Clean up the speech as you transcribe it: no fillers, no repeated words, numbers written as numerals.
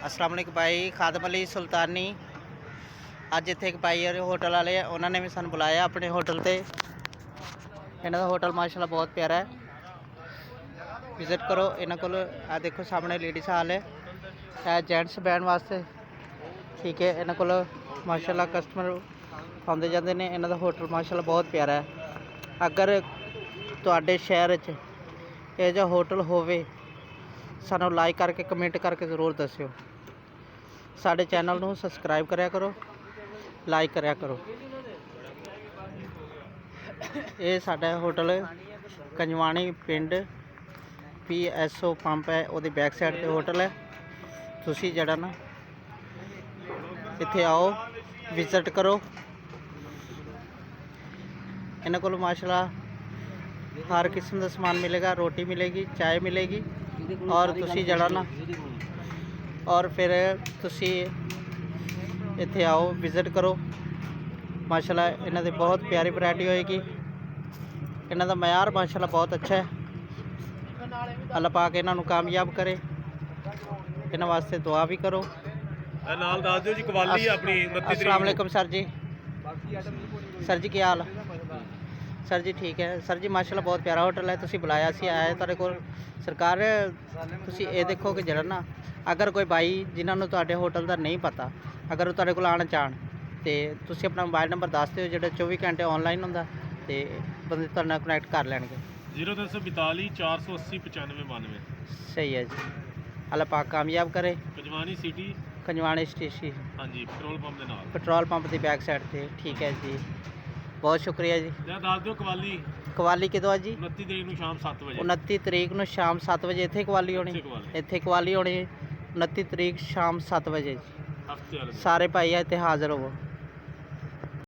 अस्सलाम वालेकुम भाई। खादम अली सुल्तानी। अज इत्थे एक भाई होटल वाले उन्होंने भी सानू बुलाया अपने होटल ते। इन्हों का होटल माशाल्लाह बहुत प्यारा है, विजिट करो इन्हों को। आ देखो सामने लेडीज हाल है, जेंट्स बैठने वास्ते ठीक है। इन्हों को माशाल्लाह कस्टमर आते जाते हैं। इन्हों का होटल माशाल्लाह बहुत प्यारा है। अगर तुहाडे शहर च यह जिहा होटल होवे सानू लाइक करके कमेंट करके जरूर दस्सिओ। साडे चैनल नू सबसक्राइब करया करो, लाइक करया करो। ये साडा होटल कंजवाणी पिंड PSO पंप है, वो बैक साइड पे होटल है। तुसी जड़ा ना इत्थे आओ, विजिट करो। इन्हां कोल माशाल्लाह हर किस्म का समान मिलेगा, रोटी मिलेगी, चाय मिलेगी। और तुसी जड़ा ना और फिर तुसी इत्थे आओ, विजिट करो। माशाल्लाह इन्हां दी बहुत प्यारी वैरायटी होएगी। इन्हां दा मयार माशाल्लाह बहुत अच्छा है। अल्लाह पाक इन्हां नू कामयाब करे, इन्हां वास्ते दुआ भी करो। नाल दस दिओ जी कवाली अपनी 29 अस्सलाम वालेकुम सर जी। सर जी क्या हाल? सर जी ठीक है। सर जी माशाल्लाह बहुत प्यारा होटल है। तुसी बुलाया सी आए तुहाडे कोल। सरकार तुसी ये देखो कि जरा ना अगर कोई भाई जिन्हां नू तुहाडे होटल का नहीं पता, अगर तुहाडे कोल आना चाहन तो तुसी अपना मोबाइल नंबर दस दिओ, जो 24 घंटे ऑनलाइन होंदा ते बंदे तुहाडे नाल कनैक्ट कर लैणगे। 0342 480 95 92। सही है जी। अल्लाह पाक कामयाब करे। कंजवानी सिटी कंजवाणी स्टेशन, हाँ जी, पेट्रोल पंप के नाल, पेट्रोल पंप की बैक साइड से। ठीक है जी, बहुत शुक्रिया जी। दस दिओ कवाली। कवाली किदों है जी? 29 तरीक नूं शाम 7 बजे। 29 तरीक नूं शाम 7 बजे इत्थे कवाली होनी। इत्थे कवाली होनी 29 तरीक शाम 7 बजे जी। हफ्ते वाले दिन। सारे भाई इत्थे हाज़र होवो।